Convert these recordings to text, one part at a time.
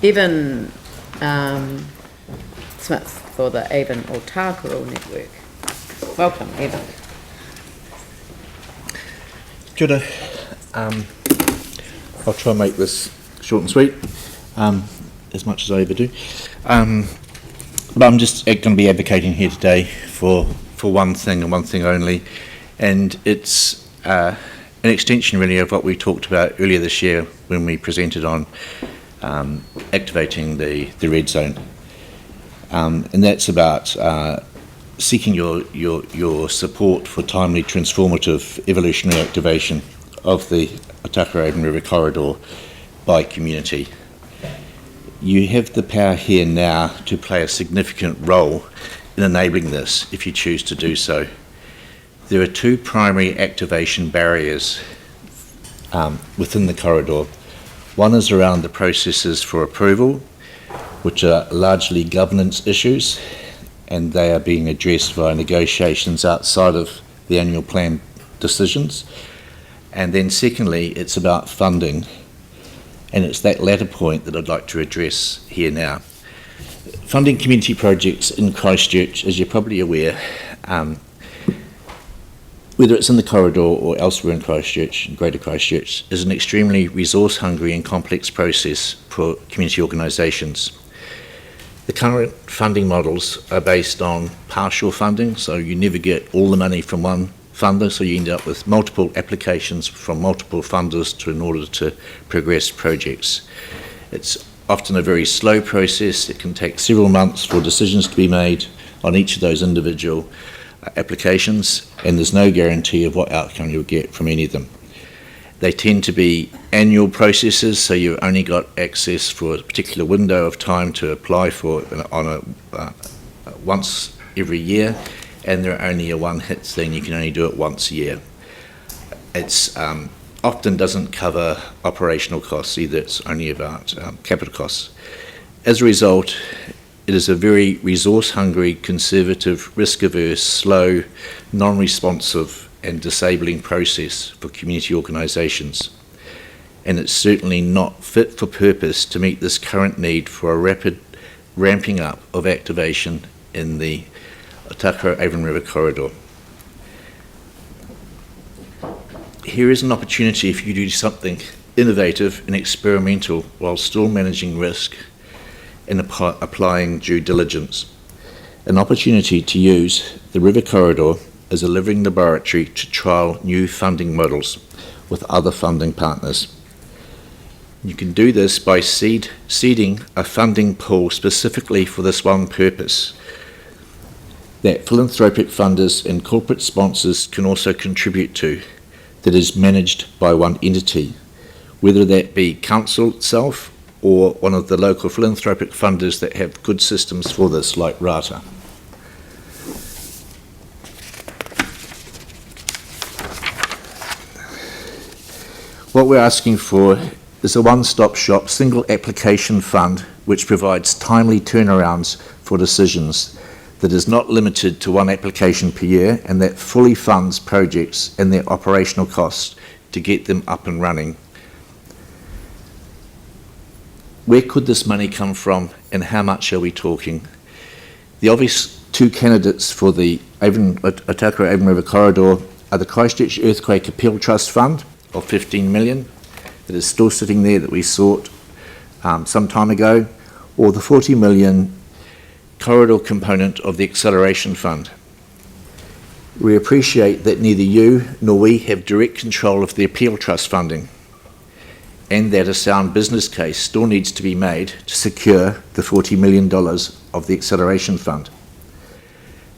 Evan Smith for the Avon-Ōtākaro network. Welcome, Evan. Kia ora. I'll try and make this short and sweet, as much as I ever do. But I'm just going to be advocating here today for one thing and one thing only, and it's an extension really of what we talked about earlier this year when we presented on activating the red zone, and that's about seeking your support for timely transformative evolutionary activation of the Ōtākaro Avon River corridor by community. You have the power here now to play a significant role in enabling this if you choose to do so. There are two primary activation barriers within the corridor. One is around the processes for approval, which are largely governance issues, and they are being addressed via negotiations outside of the annual plan decisions. And then secondly, it's about funding, and it's that latter point that I'd like to address here now. Funding community projects in Christchurch, as you're probably aware, whether it's in the corridor or elsewhere in Christchurch, Greater Christchurch, is an extremely resource-hungry and complex process for community organisations. The current funding models are based on partial funding, so you never get all the money from one funder, so you end up with multiple applications from multiple funders in order to progress projects. It's often a very slow process. It can take several months for decisions to be made on each of those individual applications, and there's no guarantee of what outcome you'll get from any of them. They tend to be annual processes, so you've only got access for a particular window of time to apply for on a once every year, and there are only a one-hit thing. You can only do it once a year. It's often doesn't cover operational costs either. It's only about capital costs. As a result, it is a very resource-hungry, conservative, risk-averse, slow, non-responsive and disabling process for community organisations. And it's certainly not fit for purpose to meet this current need for a rapid ramping up of activation in the Ōtākaro Avon River corridor. Here is an opportunity if you do something innovative and experimental while still managing risk and applying due diligence. An opportunity to use the river corridor as a living laboratory to trial new funding models with other funding partners. You can do this by seeding a funding pool specifically for this one purpose, that philanthropic funders and corporate sponsors can also contribute to, that is managed by one entity, whether that be council itself or one of the local philanthropic funders that have good systems for this, like Rata. What we're asking for is a one-stop shop single application fund which provides timely turnarounds for decisions, that is not limited to one application per year, and that fully funds projects and their operational costs to get them up and running. Where could this money come from, and how much are we talking? The obvious two candidates for the Ōtākaro Avon River corridor are the Christchurch Earthquake Appeal Trust Fund of 15 million that is still sitting there that we sought some time ago, or the 40 million corridor component of the Acceleration Fund. We appreciate that neither you nor we have direct control of the Appeal Trust funding, and that a sound business case still needs to be made to secure the $40 million of the Acceleration Fund.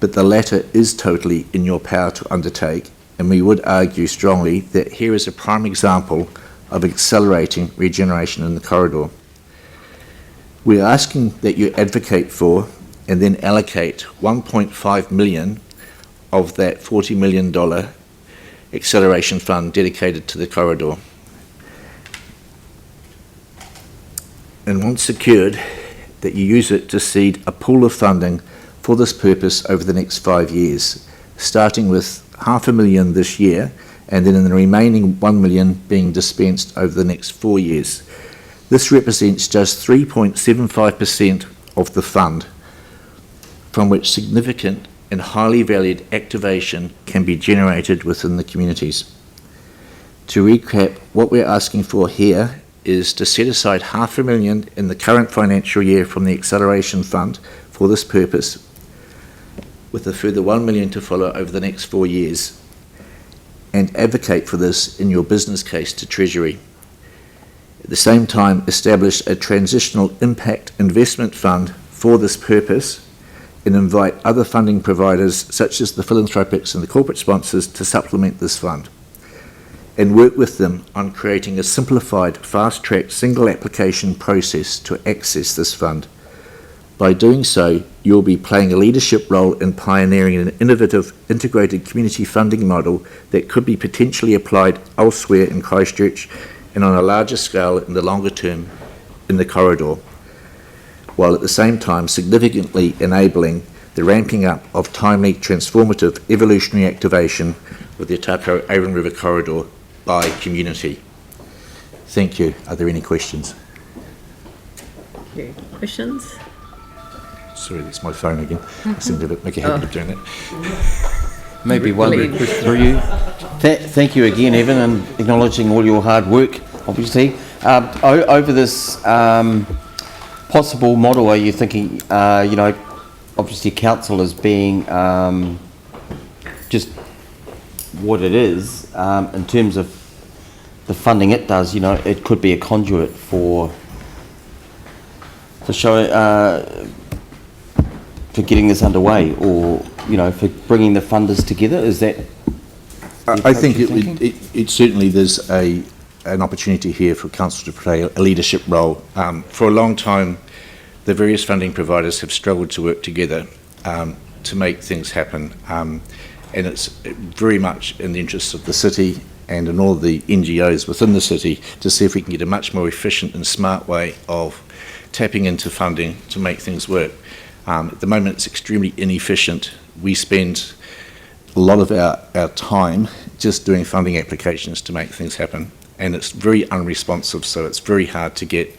But the latter is totally in your power to undertake, and we would argue strongly that here is a prime example of accelerating regeneration in the corridor. We are asking that you advocate for and then allocate 1.5 million of that $40 million acceleration fund dedicated to the corridor. And once secured, that you use it to seed a pool of funding for this purpose over the next 5 years, starting with $500,000 this year, and then in the remaining $1 million being dispensed over the next 4 years. This represents just 3.75% of the fund, from which significant and highly valued activation can be generated within the communities. To recap, what we're asking for here is to set aside $500,000 in the current financial year from the Acceleration Fund for this purpose, with a further $1 million to follow over the next 4 years, and advocate for this in your business case to Treasury. At the same time, establish a transitional impact investment fund for this purpose and invite other funding providers such as the philanthropics and the corporate sponsors to supplement this fund, and work with them on creating a simplified, fast-track, single application process to access this fund. By doing so, you'll be playing a leadership role in pioneering an innovative, integrated community funding model that could be potentially applied elsewhere in Christchurch and on a larger scale in the longer term in the corridor, while at the same time significantly enabling the ramping up of timely, transformative, evolutionary activation with the Ōtākaro Avon River corridor by community. Thank you. Are there any questions? Thank you. Questions? Sorry, that's my phone again. I seem to make a habit of doing that. Maybe one request through you. Thank you again, Evan, and acknowledging all your hard work, obviously. Over this possible model, are you thinking, obviously council as being just what it is, in terms of the funding it does, it could be a conduit for getting this underway, or for bringing the funders together? Is that? I think it certainly there's an opportunity here for council to play a leadership role. For a long time, the various funding providers have struggled to work together to make things happen, and it's very much in the interests of the city and in all the NGOs within the city to see if we can get a much more efficient and smart way of tapping into funding to make things work. At the moment, it's extremely inefficient. We spend a lot of our time just doing funding applications to make things happen, and it's very unresponsive, so it's very hard to get.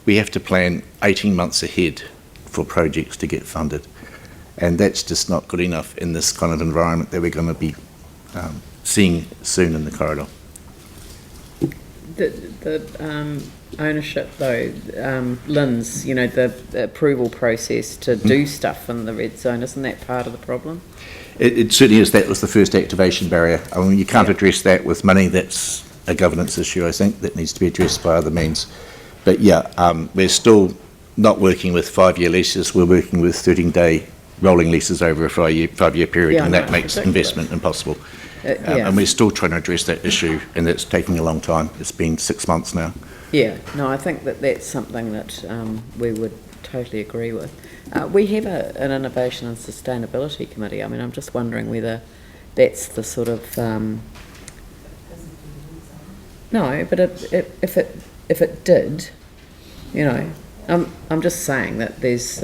We have to plan 18 months ahead for projects to get funded, and that's just not good enough in this kind of environment that we're going to be seeing soon in the corridor. The ownership, though, Lynn's, the approval process to do stuff in the red zone, isn't that part of the problem? It certainly is. That was the first activation barrier. I mean, you can't address that with money. That's a governance issue, I think, that needs to be addressed by other means. But we're still not working with 5-year leases. We're working with 13-day rolling leases over a 5-year period, and that makes investment impossible. And we're still trying to address that issue, and that's taking a long time. It's been 6 months now. Yeah, no, I think that's something that we would totally agree with. We have an Innovation and Sustainability Committee. I mean, I'm just wondering whether that's the sort of... No, but if it did, I'm just saying that there's...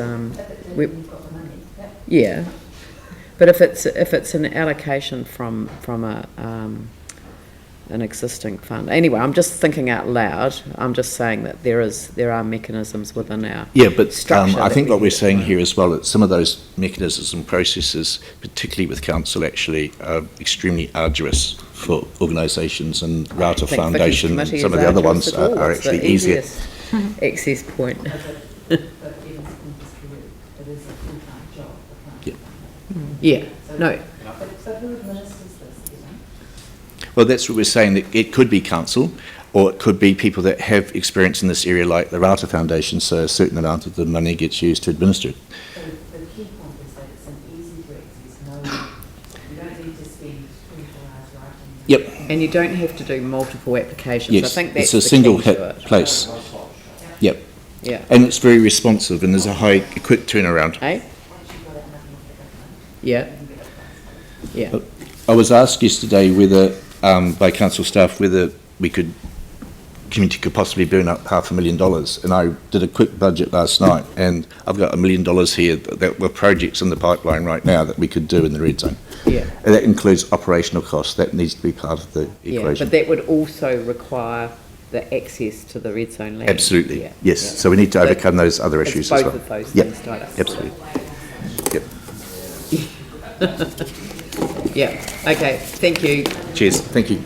yeah, but if it's an allocation from an existing fund. Anyway, I'm just thinking out loud. I'm just saying that there are mechanisms within our structure. I think what we're saying here as well, that some of those mechanisms and processes, particularly with council, actually are extremely arduous for organisations, and Rata Foundation and some of the other ones are actually easier. Access point. Yeah. No. Well, that's what we're saying, that it could be council, or it could be people that have experience in this area, like the Rata Foundation, so a certain amount of the money gets used to administer it. So the key point is that it's an easy to access. You don't need to spend 24 hours writing. Yep. And you don't have to do multiple applications. Yes, I think that's it's a single hit place. Yep. Yeah. And it's very responsive, and there's a quick turnaround. Eh? Yeah. Yeah. I was asked yesterday whether, by council staff, whether community could possibly burn up $500,000, and I did a quick budget last night, and I've got $1 million here that were projects in the pipeline right now that we could do in the red zone. Yeah. And that includes operational costs. That needs to be part of the equation. Yeah, but that would also require the access to the red zone land. Absolutely, Yeah, yes. yeah. So we need to So overcome those other it's issues as well. both of those Yep, things tied up. absolutely. Yep. Yeah, okay, thank you. Cheers, thank you.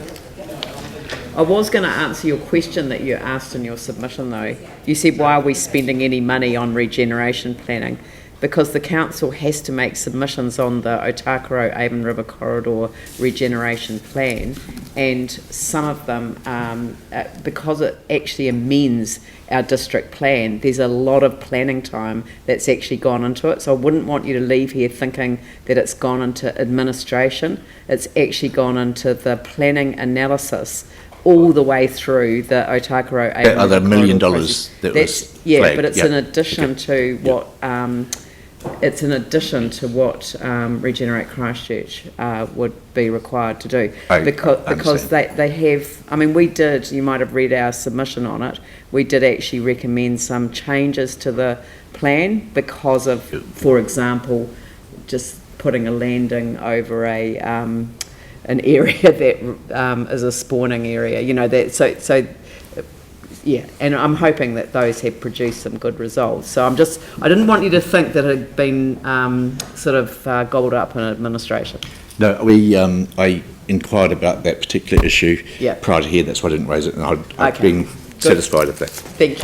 I was going to answer your question that you asked in your submission though. You said, why are we spending any money on regeneration planning? Because the council has to make submissions on the Ōtākaro Avon River Corridor regeneration plan, and some of them, because it actually amends our district plan, there's a lot of planning time that's actually gone into it. So I wouldn't want you to leave here thinking that it's gone into administration. It's actually gone into the planning analysis all the way through the Ōtākaro Avon That other River $1 million Corridor process. that That's, was yeah, flagged. but it's Yeah. in addition Okay. to what it's in addition to what Regenerate Christchurch would be required to do. I Because understand. they have, I mean, we did, you might have read our submission on it, we did actually recommend some changes to the plan because of, for example, just putting a landing over an area that is a spawning area, you know, that so yeah, and I'm hoping that those have produced some good results. So I didn't want you to think that it had been sort of gobbled up in administration. No, I inquired about that particular issue Yeah. prior to here, that's why I didn't raise it, and I've Okay. been Good. satisfied of that. Thank you.